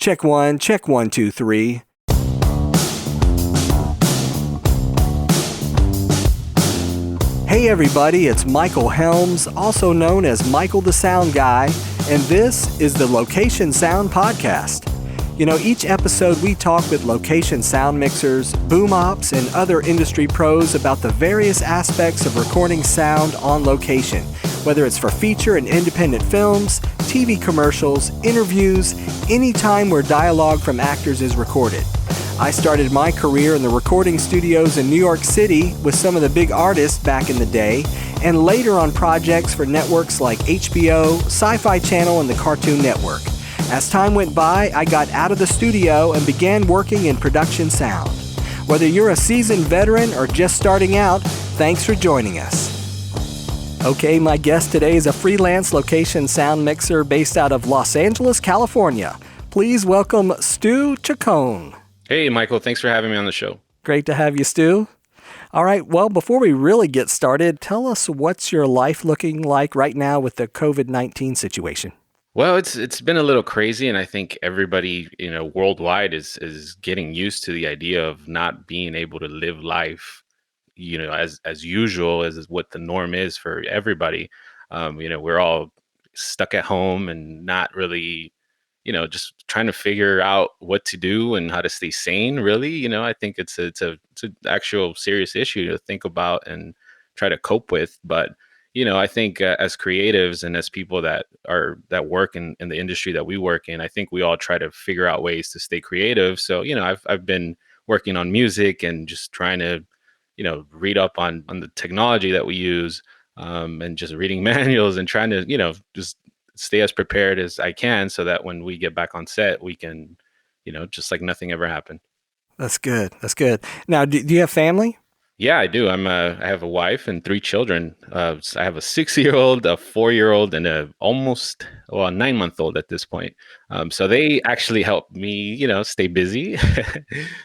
Check one, two, three. Hey everybody, it's Michael Helms, also known as Michael the Sound Guy, and this is the Location Sound Podcast. You know, each episode we talk with location sound mixers, boom ops, and other industry pros about the various aspects of recording sound on location, whether it's for feature and independent films, TV commercials, interviews, any time where dialogue from actors is recorded. I started my career in the recording studios in New York City with some of the big artists back in the day, and later on projects for networks like HBO, Sci-Fi Channel, and the Cartoon Network. As time went by, I got out of the studio and began working in production sound. Whether you're a seasoned veteran or just starting out, thanks for joining us. Okay, my guest today is a freelance location sound mixer based out of Los Angeles, California. Please welcome Stu Chacon. Hey, Michael. Thanks for having me on the show. Great to have you, Stu. All right, well, before we really get started, tell us what's your life looking like right now with the COVID-19 situation? Well, it's been a little crazy, and I think everybody, worldwide is getting used to the idea of not being able to live life, as usual, as what the norm is for everybody. We're all stuck at home and not really, just trying to figure out what to do and how to stay sane, really. I think it's an actual serious issue to think about and try to cope with. But, I think as creatives and as people that work in the industry that we work in, I think we all try to figure out ways to stay creative. So, I've been working on music and just trying to, read up on the technology that we use, and just reading manuals and trying to, just stay as prepared as I can so that when we get back on set, we can, just like nothing ever happened. That's good. That's good. Now, do you have family? Yeah, I do. I have a wife and 3 children. So I have a 6-year-old, a 4-year-old, and a 9-month-old at this point. So they actually help me, stay busy.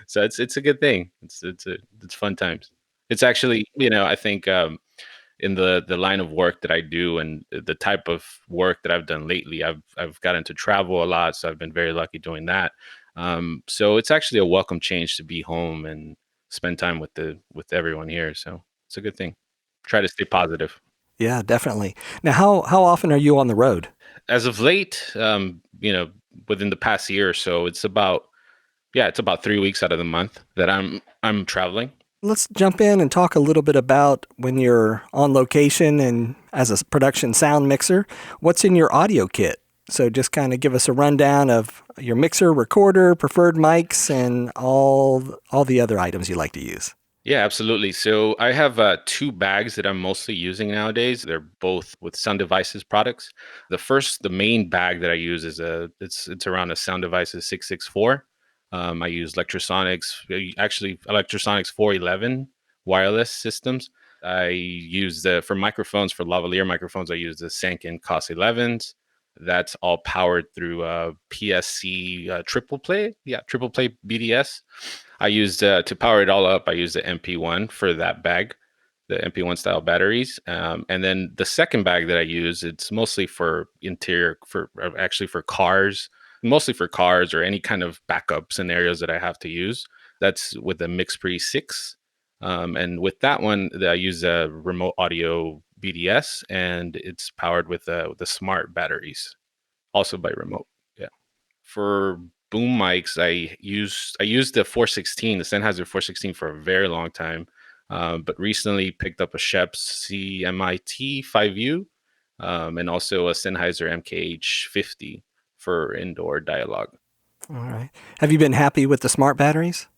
So it's a good thing. It's fun times. It's actually, I think, in the line of work that I do and the type of work that I've done lately, I've gotten to travel a lot, so I've been very lucky doing that. So it's actually a welcome change to be home and spend time with everyone here. So it's a good thing. Try to stay positive. Yeah, definitely. Now, how often are you on the road? As of late, within the past year or so, it's about 3 weeks out of the month that I'm traveling. Let's jump in and talk a little bit about when you're on location and as a production sound mixer, what's in your audio kit? So just kind of give us a rundown of your mixer, recorder, preferred mics, and all the other items you like to use. Yeah, absolutely. So I have 2 bags that I'm mostly using nowadays. They're both with Sound Devices products. The main bag that I use is it's around a Sound Devices 664. I use Lectrosonics 411 wireless systems. I use for microphones, for lavalier microphones, I use the Sanken COS-11s. That's all powered through PSC triple play BDS. I used to power it all up. I use the MP1 for that bag, the MP1 style batteries. And then the second bag that I use, it's mostly for interior, for cars, mostly for cars or any kind of backup scenarios that I have to use. That's with the MixPre-6. And with that one, I use a remote audio BDS, and it's powered with the smart batteries, also by remote. Yeah. For boom mics, I used the 416, the Sennheiser 416 for a very long time, but recently picked up a Schoeps CMIT-5u, and also a Sennheiser MKH-50 for indoor dialogue. All right. Have you been happy with the smart batteries?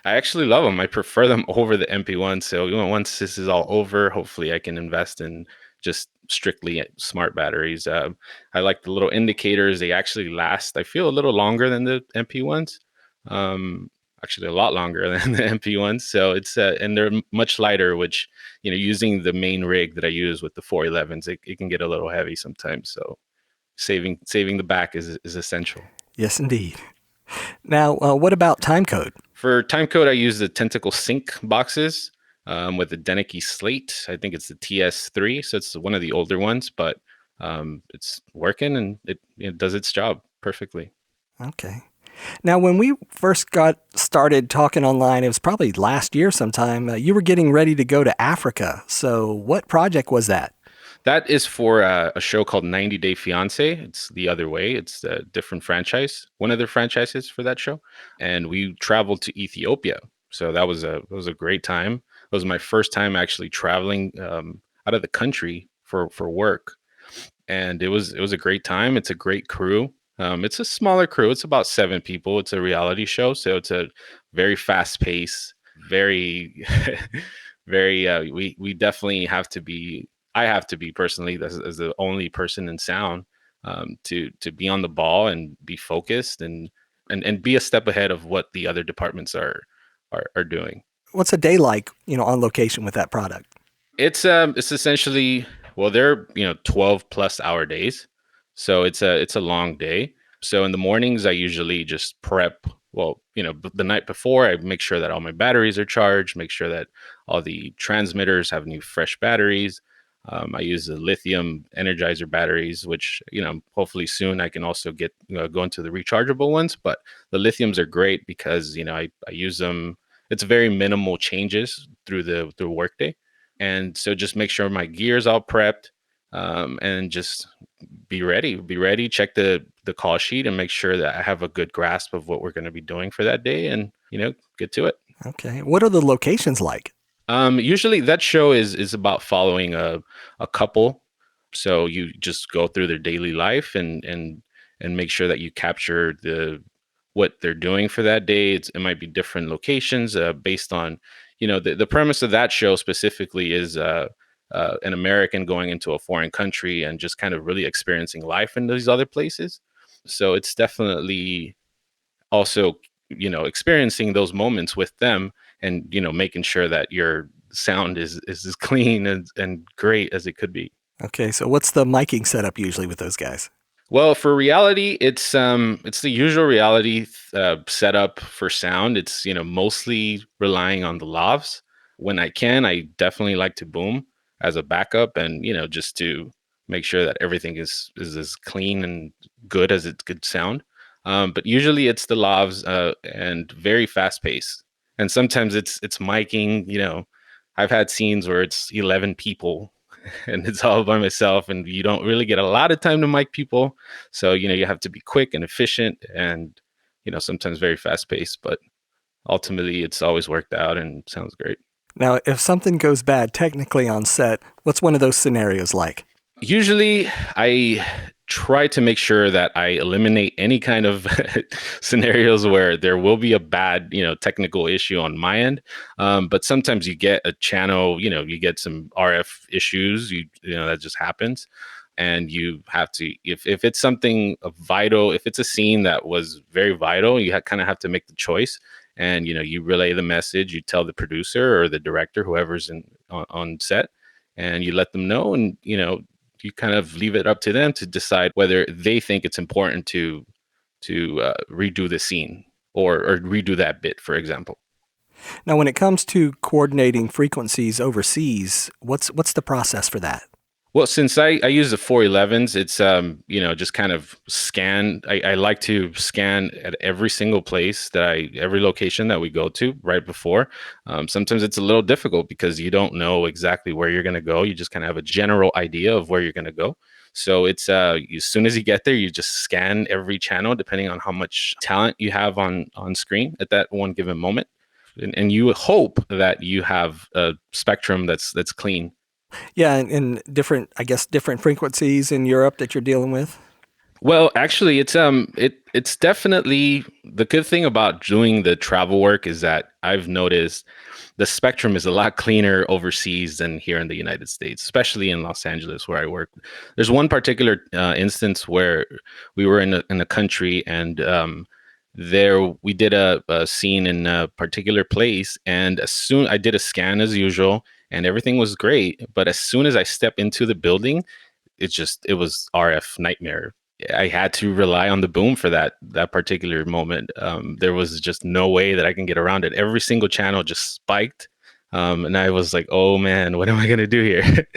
I actually love them. I prefer them over the MP1. So once this is all over, hopefully I can invest in just strictly smart batteries. I like the little indicators. They actually last, I feel, a little longer than the MP1s. Actually a lot longer than the MP1s. So it's and they're much lighter, which, using the main rig that I use with the 411s, it can get a little heavy sometimes. So saving the back is essential. Yes, indeed. Now, what about timecode? For timecode, I use the Tentacle Sync boxes with the Denecke slate. I think it's the TS3, so it's one of the older ones, but it's working and it does its job perfectly. Okay. Now, when we first got started talking online, it was probably last year sometime, you were getting ready to go to Africa. So, what project was that? That is for a show called 90 Day Fiance. It's the other way. It's a different franchise, one of their franchises for that show. And we traveled to Ethiopia. So that was a great time. It was my first time actually traveling out of the country for work, and it was a great time. It's a great crew. It's a smaller crew. It's about 7 people. It's a reality show, so it's a very fast pace, very, very. We definitely have to be. I have to be personally as the only person in sound to be on the ball and be focused and be a step ahead of what the other departments are doing. What's a day like, on location with that product? It's essentially, well, they're 12 plus hour days. So it's a long day. So in the mornings I usually just prep, well, the night before I make sure that all my batteries are charged, make sure that all the transmitters have new fresh batteries. I use the lithium energizer batteries, which hopefully soon I can also get go into the rechargeable ones. But the lithiums are great because I use them. It's very minimal changes through the workday, and so just make sure my gear's all prepped, and just be ready, check the call sheet and make sure that I have a good grasp of what we're going to be doing for that day, and get to it. Okay. What are the locations like? Usually that show is about following a couple. So you just go through their daily life and make sure that you capture what they're doing for that day. It might be different locations based on, the premise of that show specifically is an American going into a foreign country and just kind of really experiencing life in these other places. So it's definitely also experiencing those moments with them, and making sure that your sound is as clean and great as it could be. Okay. So, what's the miking setup usually with those guys? Well, for reality, it's the usual reality setup for sound. It's mostly relying on the lavs. When I can, I definitely like to boom as a backup, and just to make sure that everything is as clean and good as it could sound. But usually it's the lavs, and very fast pace. And sometimes it's miking. I've had scenes where it's 11 people and it's all by myself, and you don't really get a lot of time to mic people. So you have to be quick and efficient, and sometimes very fast paced, but ultimately it's always worked out and sounds great. Now, if something goes bad technically on set, what's one of those scenarios like? Usually I try to make sure that I eliminate any kind of scenarios where there will be a bad, technical issue on my end. But sometimes you get a channel, you get some RF issues, that just happens. And you have to, if it's something vital, if it's a scene that was very vital, you kind of have to make the choice. And, you relay the message, you tell the producer or the director, whoever's on set, and you let them know. And, you kind of leave it up to them to decide whether they think it's important to redo the scene or redo that bit, for example. Now, when it comes to coordinating frequencies overseas, what's the process for that? Well, since I use the 411s, it's just kind of scan. I like to scan at every single place every location that we go to right before. Sometimes it's a little difficult because you don't know exactly where you're going to go. You just kind of have a general idea of where you're going to go. So it's as soon as you get there, you just scan every channel depending on how much talent you have on screen at that one given moment, and you hope that you have a spectrum that's clean. Yeah, and different, I guess, different frequencies in Europe that you're dealing with. Well, actually, it's definitely the good thing about doing the travel work is that I've noticed the spectrum is a lot cleaner overseas than here in the United States, especially in Los Angeles where I work. There's one particular instance where we were in a country, and there we did a scene in a particular place, and as soon I did a scan as usual, and everything was great, but as soon as I step into the building, it was RF nightmare. I had to rely on the boom for that particular moment. There was just no way that I can get around it. Every single channel just spiked, and I was like, "Oh man, what am I gonna do here?"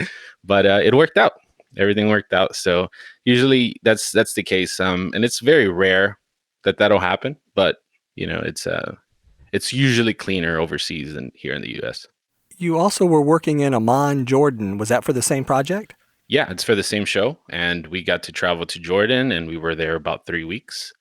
But it worked out. Everything worked out. So usually that's the case, and it's very rare. that that'll happen, but it's usually cleaner overseas than here in the U.S. You also were working in Amman, Jordan. Was that for the same project? Yeah, it's for the same show, and we got to travel to Jordan, and we were there about 3 weeks.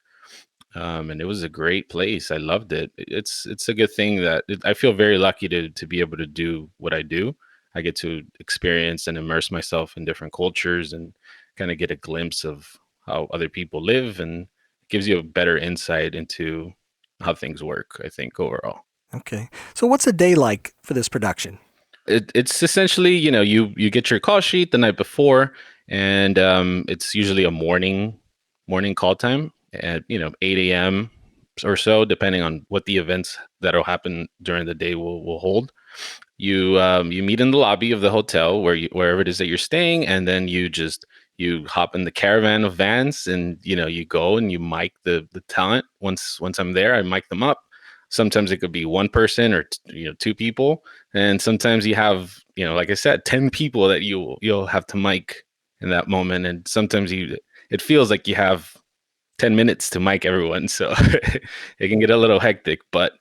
And it was a great place. I loved it. It's a good thing that I feel very lucky to be able to do what I do. I get to experience and immerse myself in different cultures and kind of get a glimpse of how other people live, and it gives you a better insight into how things work, I think, overall. Okay. So what's a day like for this production? It's essentially, you get your call sheet the night before, and it's usually a morning call time at 8 a.m. or so, depending on what the events that'll happen during the day will hold. You meet in the lobby of the hotel wherever it is that you're staying, and then you hop in the caravan of vans, and you go and you mic the talent. Once I'm there, I mic them up. Sometimes it could be one person or two people, and sometimes you have like I said, 10 people that you'll have to mic in that moment, and sometimes it feels like you have 10 minutes to mic everyone, so it can get a little hectic, but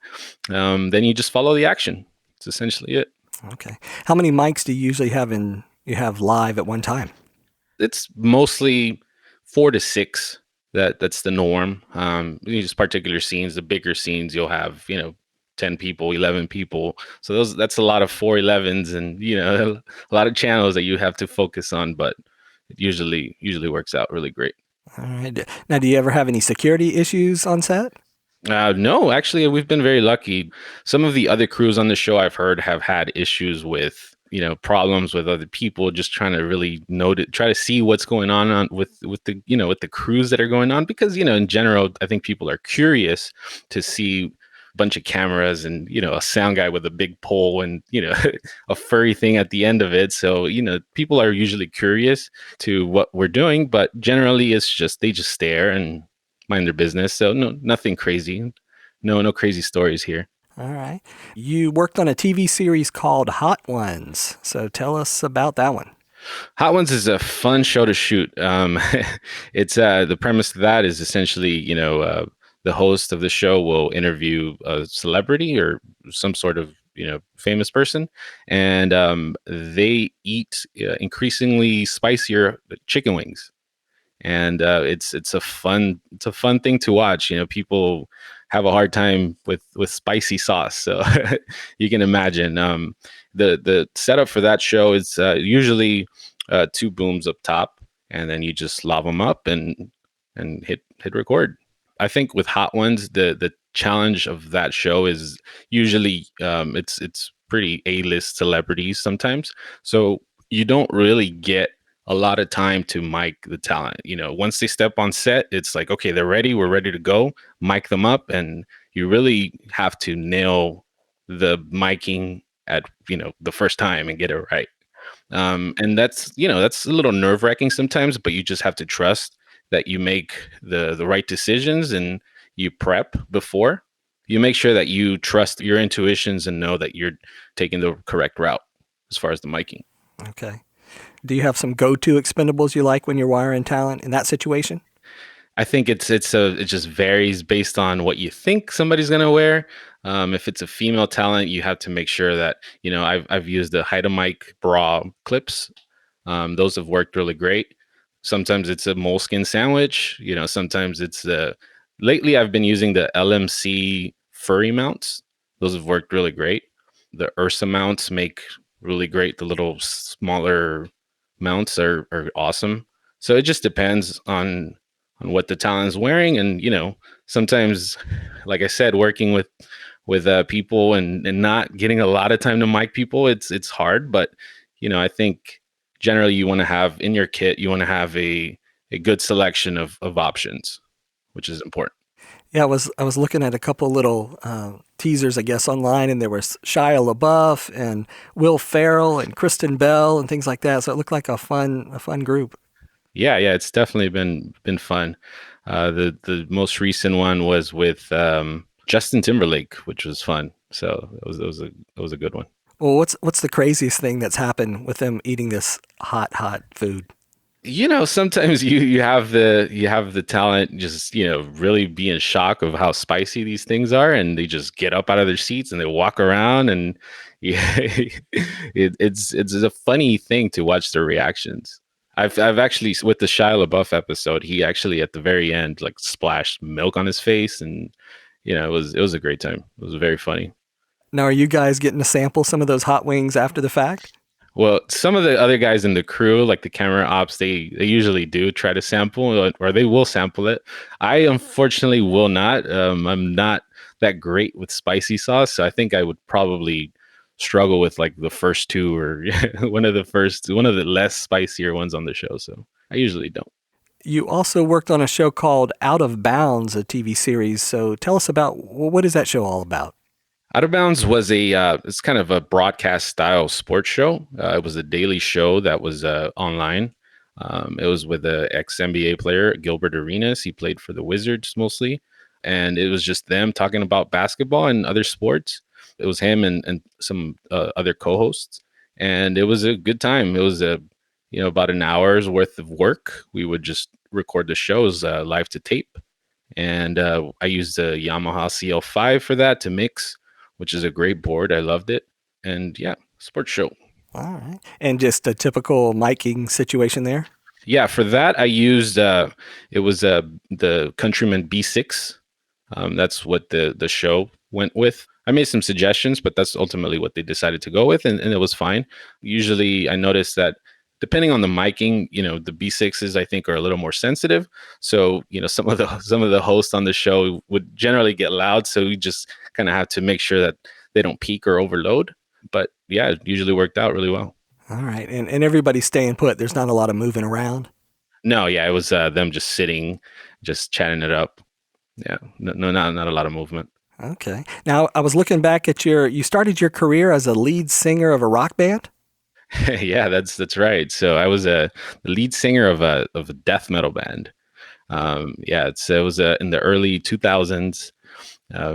then you just follow the action. It's essentially it. Okay. How many mics do you usually you have live at one time? It's mostly 4 to 6. That's the norm. These particular scenes, the bigger scenes, you'll have 10 people, 11 people. So that's a lot of 411s, and a lot of channels that you have to focus on. But it usually works out really great. All right. Now, do you ever have any security issues on set? No, actually, we've been very lucky. Some of the other crews on the show I've heard have had issues with problems with other people, just trying to really try to see what's going on with the with the crews that are going on, because in general, I think people are curious to see a bunch of cameras and a sound guy with a big pole and a furry thing at the end of it. So people are usually curious to what we're doing, but generally it's just they just stare and mind their business. So no, nothing crazy. No crazy stories here. All right. You worked on a TV series called Hot Ones. So tell us about that one. Hot Ones is a fun show to shoot. It's the premise of that is essentially, the host of the show will interview a celebrity or some sort of famous person, and they eat increasingly spicier chicken wings. And it's a fun thing to watch. People have a hard time with spicy sauce, so you can imagine. The setup for that show is usually 2 booms up top, and then you just lob them up and hit record. I think with Hot Ones, the challenge of that show is usually it's pretty A-list celebrities sometimes, so you don't really get a lot of time to mic the talent. Once they step on set, it's like, okay, they're ready. We're ready to go. Mic them up, and you really have to nail the miking at the first time and get it right. And that's a little nerve wracking sometimes, but you just have to trust that you make the right decisions and you prep before. You make sure that you trust your intuitions and know that you're taking the correct route as far as the miking. Okay. Do you have some go-to expendables you like when you're wiring talent in that situation? I think it just varies based on what you think somebody's gonna wear. If it's a female talent, you have to make sure that I've used the Hydamike bra clips. Those have worked really great. Sometimes it's a moleskin sandwich. Sometimes it's lately I've been using the LMC furry mounts. Those have worked really great. The Ursa mounts make really great. The little smaller mounts are awesome. So it just depends on what the talent is wearing, and sometimes, like I said, working with people and not getting a lot of time to mic people, it's hard. But I think generally you want to have in your kit, you want to have a good selection of options, which is important. Yeah, I was looking at a couple little teasers, I guess, online, and there was Shia LaBeouf and Will Ferrell and Kristen Bell and things like that. So it looked like a fun group. Yeah, it's definitely been fun. The most recent one was with Justin Timberlake, which was fun. So it was a good one. Well, what's the craziest thing that's happened with them eating this hot food? Sometimes you have the talent just really be in shock of how spicy these things are, and they just get up out of their seats and they walk around, and yeah, it's a funny thing to watch their reactions. I've actually, with the Shia LaBeouf episode, he actually at the very end like splashed milk on his face, and it was a great time. It was very funny. Now, are you guys getting to sample some of those hot wings after the fact? Well, some of the other guys in the crew, like the camera ops, they usually do try to sample, or they will sample it. I unfortunately will not. I'm not that great with spicy sauce, so I think I would probably struggle with like the first two, or one of the less spicier ones on the show. So I usually don't. You also worked on a show called Out of Bounds, a TV series. So tell us about what is that show all about? Out of Bounds was it's kind of a broadcast style sports show. It was a daily show that was online. It was with the ex NBA player Gilbert Arenas. He played for the Wizards mostly, and it was just them talking about basketball and other sports. It was him and some other co-hosts, and it was a good time. It was about an hour's worth of work. We would just record the shows live to tape, and I used a Yamaha CL5 for that to mix, which is a great board. I loved it. And yeah, sports show. All right. And just a typical miking situation there? Yeah, for that I used it was the Countryman B6. That's what the show went with. I made some suggestions, but that's ultimately what they decided to go with, and it was fine. Usually I noticed that depending on the miking, the B6s I think are a little more sensitive. So, some of the hosts on the show would generally get loud. So we just kind of have to make sure that they don't peak or overload. But yeah, it usually worked out really well. All right. And everybody's staying put. There's not a lot of moving around. No, yeah, it was them just sitting, just chatting it up. Yeah, no, not a lot of movement. Okay. Now, I was looking back at you started your career as a lead singer of a rock band? Yeah, that's right. So I was the lead singer of a death metal band. Yeah, it was in the early 2000s.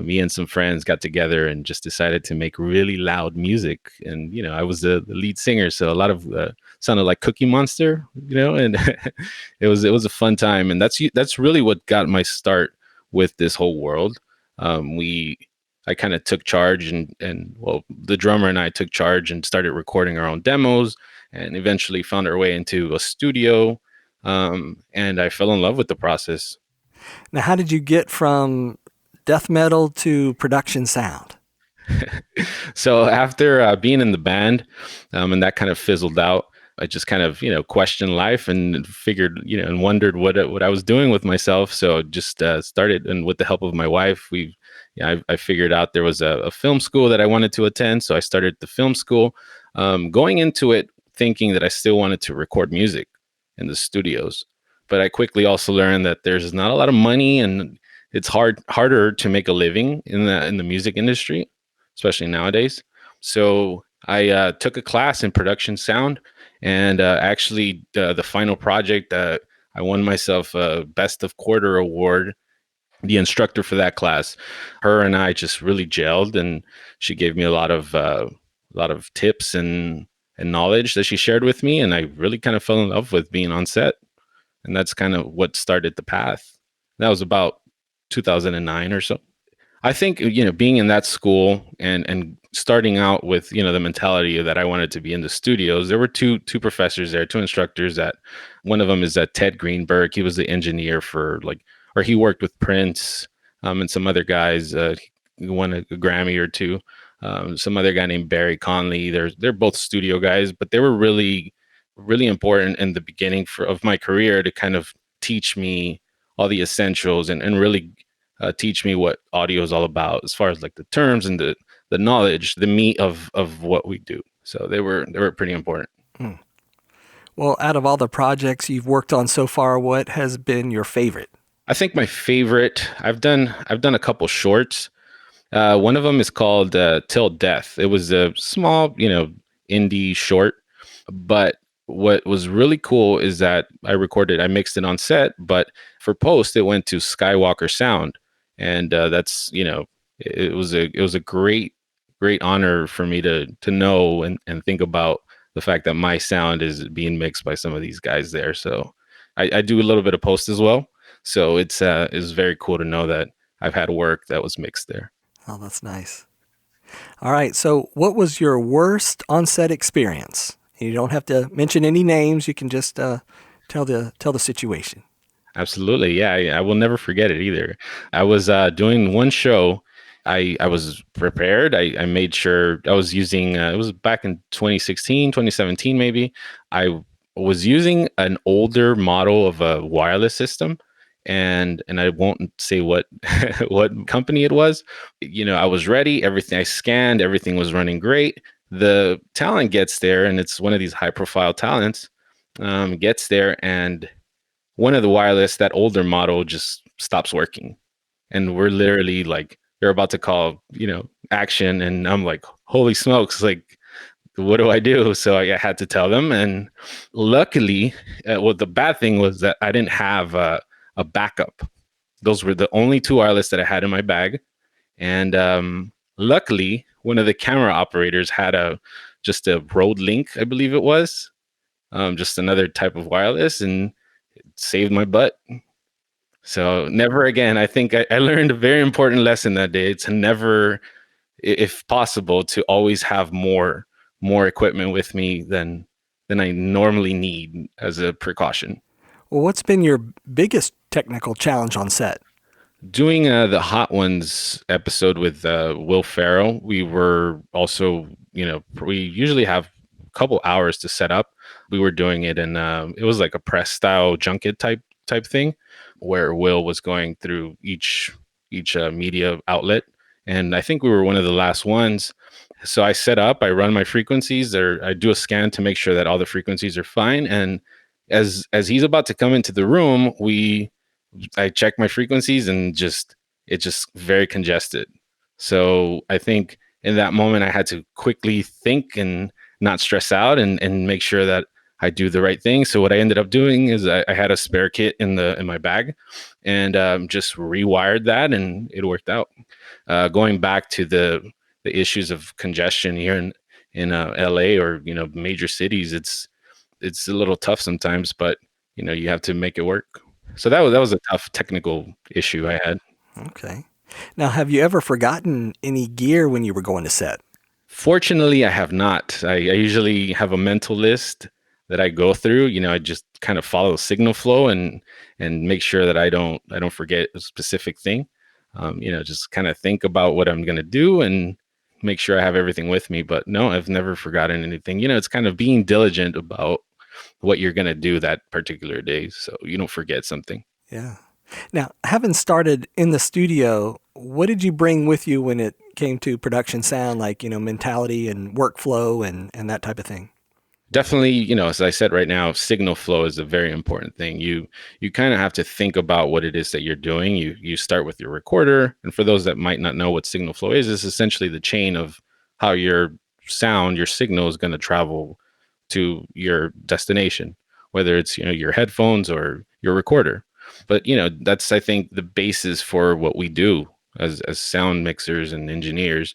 Me and some friends got together and just decided to make really loud music. And I was the lead singer, so a lot of sounded like Cookie Monster, and it was a fun time. And that's really what got my start with this whole world. We I kind of took charge, and well, the drummer and I took charge and started recording our own demos, and eventually found our way into a studio. And I fell in love with the process. Now, how did you get from death metal to production sound? So after being in the band, and that kind of fizzled out, I just kind of questioned life and figured and wondered what I was doing with myself. So just started, and with the help of my wife, I figured out there was a film school that I wanted to attend. So I started the film school, going into it thinking that I still wanted to record music in the studios. But I quickly also learned that there's not a lot of money, and it's harder to make a living in the music industry, especially nowadays. So I took a class in production sound, and actually the final project, I won myself a Best of Quarter award. The instructor for that class, her and I just really gelled, and she gave me a lot of tips and knowledge that she shared with me, and I really kind of fell in love with being on set, and that's kind of what started the path. That was about 2009 or so. I think being in that school and starting out with the mentality that I wanted to be in the studios. There were two professors there, two instructors. That one of them is Ted Greenberg. He was the engineer for or he worked with Prince, and some other guys. He won a Grammy or two. Some other guy named Barry Conley. They're both studio guys, but they were really really important in the beginning of my career to kind of teach me all the essentials, and really teach me what audio is all about, as far as like the terms and the knowledge, the meat of what we do. So they were pretty important. Hmm. Well, out of all the projects you've worked on so far, what has been your favorite? I think my favorite, I've done a couple shorts. One of them is called Till Death. It was a small, indie short, but what was really cool is that I mixed it on set, but for post, it went to Skywalker Sound, and that's it was a great honor for me to know and think about the fact that my sound is being mixed by some of these guys there. So I do a little bit of post as well. So it's very cool to know that I've had work that was mixed there. Oh, that's nice. All right. So, what was your worst on-set experience? You don't have to mention any names. You can just tell the situation. Absolutely. Yeah, I will never forget it either. I was doing one show. I was prepared. I made sure I was using, it was back in 2016, 2017, maybe. I was using an older model of a wireless system. And I won't say what what company it was. I was ready. Everything I scanned, everything was running great. The talent gets there, and it's one of these high profile talents. Gets there, and one of the wireless, that older model, just stops working. And we're literally like, they're about to call, action. And I'm like, holy smokes, like, what do I do? So I had to tell them. And luckily, the bad thing was that I didn't have a backup. Those were the only two wireless that I had in my bag. And luckily, one of the camera operators had just a Road Link, I believe it was, just another type of wireless, and it saved my butt. So never again. I think I learned a very important lesson that day to never, if possible, to always have more equipment with me than I normally need as a precaution. Well, what's been your biggest technical challenge on set? Doing the Hot Ones episode with Will Ferrell, we were also, we usually have a couple hours to set up. We were doing it, and it was like a press style junket type thing, where Will was going through each media outlet, and I think we were one of the last ones. So I set up, I run my frequencies, or I do a scan to make sure that all the frequencies are fine. And as he's about to come into the room, I check my frequencies, and it's just very congested. So I think in that moment I had to quickly think and not stress out, and make sure that I do the right thing. So what I ended up doing is I had a spare kit in my bag, and just rewired that, and it worked out. Going back to the issues of congestion here in LA, or major cities, it's a little tough sometimes, but you have to make it work. So that was a tough technical issue I had. Okay. Now, have you ever forgotten any gear when you were going to set? Fortunately, I have not. I usually have a mental list that I go through. I just kind of follow the signal flow, and make sure that I don't forget a specific thing. Just kind of think about what I'm going to do and make sure I have everything with me. But no, I've never forgotten anything. It's kind of being diligent about what you're going to do that particular day, so you don't forget something. Yeah. Now, having started in the studio, what did you bring with you when it came to production sound, like, mentality and workflow and that type of thing? Definitely, as I said, right now, signal flow is a very important thing. You kind of have to think about what it is that you're doing. You start with your recorder, and for those that might not know what signal flow is, it's essentially the chain of how your signal is going to travel to your destination, whether it's your headphones or your recorder. But that's, I think, the basis for what we do as sound mixers and engineers,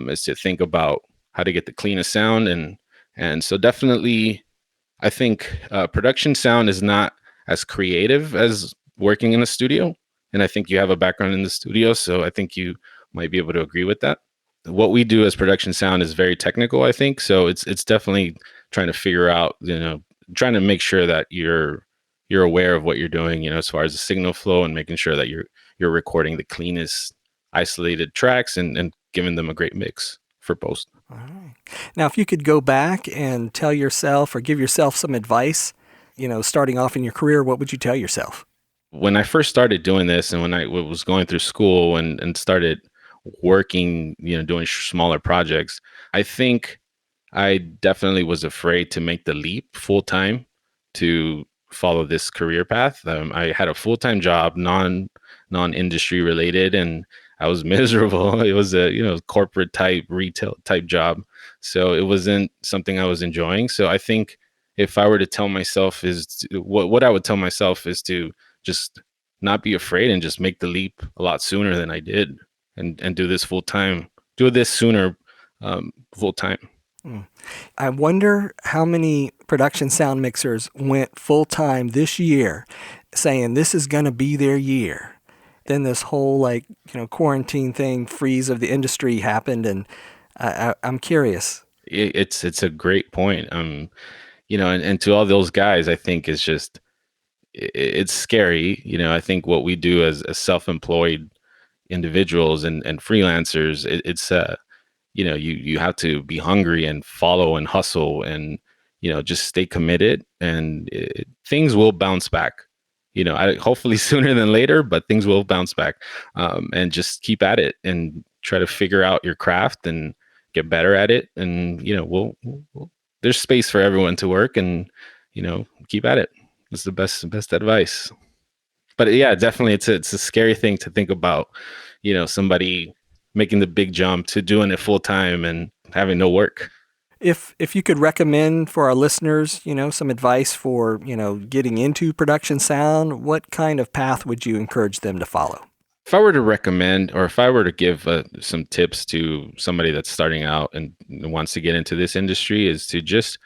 is to think about how to get the cleanest sound. And so definitely, I think production sound is not as creative as working in a studio. And I think you have a background in the studio, so I think you might be able to agree with that. What we do as production sound is very technical, I think. So it's definitely trying to figure out, trying to make sure that you're aware of what you're doing, as far as the signal flow, and making sure that you're recording the cleanest isolated tracks, and giving them a great mix for post. All right. Now, if you could go back and tell yourself or give yourself some advice, starting off in your career, what would you tell yourself? When I first started doing this, and when I was going through school, and started working, doing smaller projects, I think I definitely was afraid to make the leap full time to follow this career path. I had a full time job, non industry related, and I was miserable. It was a corporate type, retail type job, so it wasn't something I was enjoying. So I think if I were to tell myself, what I would tell myself is to just not be afraid, and just make the leap a lot sooner than I did, and do this full time. Do this sooner, full time. I wonder how many production sound mixers went full-time this year saying this is going to be their year. Then this whole quarantine thing, freeze of the industry happened, and I'm curious. It's a great point. And to all those guys, I think it's scary. I think what we do as self-employed individuals and freelancers, it's you have to be hungry and follow and hustle and just stay committed, and things will bounce back. Hopefully sooner than later, but things will bounce back. And just keep at it and try to figure out your craft and get better at it. And we'll there's space for everyone to work, and keep at it. It's the best advice. But yeah, definitely, it's a scary thing to think about. Somebody making the big jump to doing it full time and having no work. If you could recommend for our listeners, some advice for, getting into production sound, what kind of path would you encourage them to follow? If I were to recommend, or if I were to give some tips to somebody that's starting out and wants to get into this industry, is to just,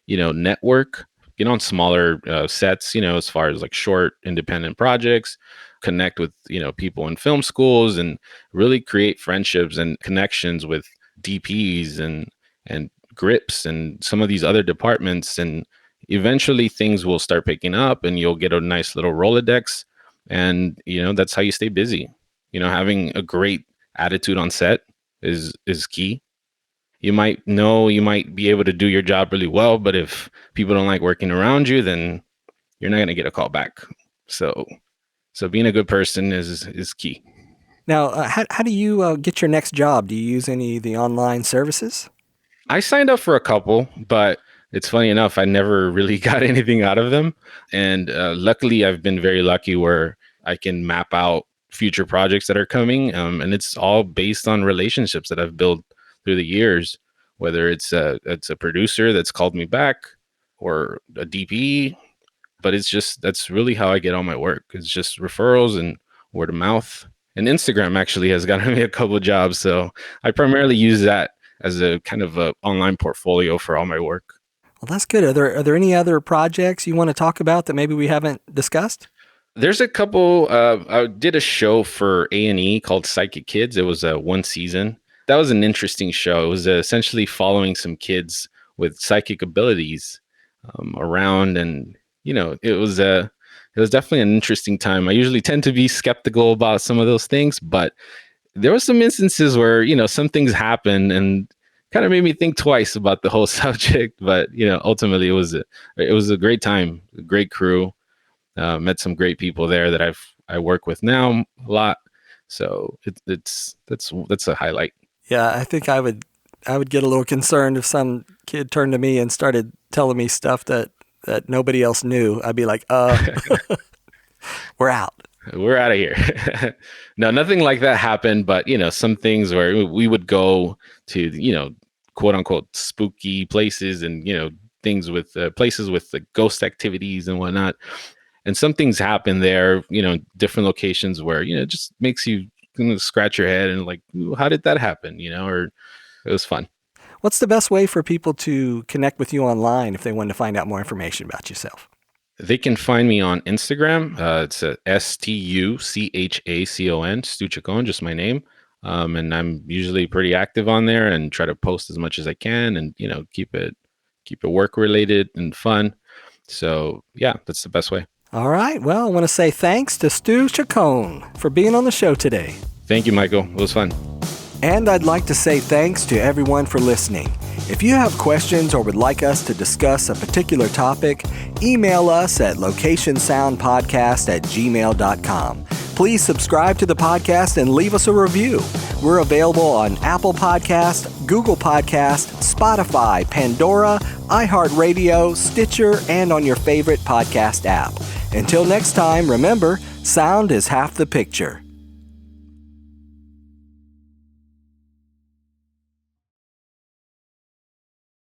network, get on smaller sets, as far as like short independent projects, connect with, people in film schools, and really create friendships and connections with DPs and grips and some of these other departments. And eventually things will start picking up and you'll get a nice little Rolodex. And, that's how you stay busy. Having a great attitude on set is key. You might be able to do your job really well, but if people don't like working around you, then you're not going to get a call back. So being a good person is key. Now, how do you get your next job? Do you use any of the online services? I signed up for a couple, but it's funny enough, I never really got anything out of them. And luckily, I've been very lucky where I can map out future projects that are coming. And it's all based on relationships that I've built through the years, whether it's a producer that's called me back or a DP. But that's really how I get all my work. It's just referrals and word of mouth. And Instagram actually has gotten me a couple of jobs. So I primarily use that as a kind of a online portfolio for all my work. Well, that's good. Are there any other projects you want to talk about that maybe we haven't discussed? There's a couple. I did a show for A&E called Psychic Kids. It was one season. That was an interesting show. It was essentially following some kids with psychic abilities around, and it was definitely an interesting time. I usually tend to be skeptical about some of those things, but there were some instances where, some things happen and kind of made me think twice about the whole subject. But, ultimately it was a great time, a great crew, met some great people there that I work with now a lot. So that's a highlight. Yeah, I think I would get a little concerned if some kid turned to me and started telling me stuff that nobody else knew. I'd be like, we're out. We're out of here. No, nothing like that happened, but some things where we would go to, quote unquote spooky places and, things with places with the ghost activities and whatnot. And some things happen there, different locations where, it just makes you scratch your head and like, how did that happen? Or it was fun. What's the best way for people to connect with you online if they want to find out more information about yourself? They can find me on Instagram. It's Stuchacon, Stu Chacon, just my name. And I'm usually pretty active on there and try to post as much as I can and, keep it work related and fun. So yeah, that's the best way. All right. Well, I want to say thanks to Stu Chacon for being on the show today. Thank you, Michael. It was fun. And I'd like to say thanks to everyone for listening. If you have questions or would like us to discuss a particular topic, email us at locationsoundpodcast@gmail.com. Please subscribe to the podcast and leave us a review. We're available on Apple Podcast, Google Podcast, Spotify, Pandora, iHeartRadio, Stitcher, and on your favorite podcast app. Until next time, remember, sound is half the picture.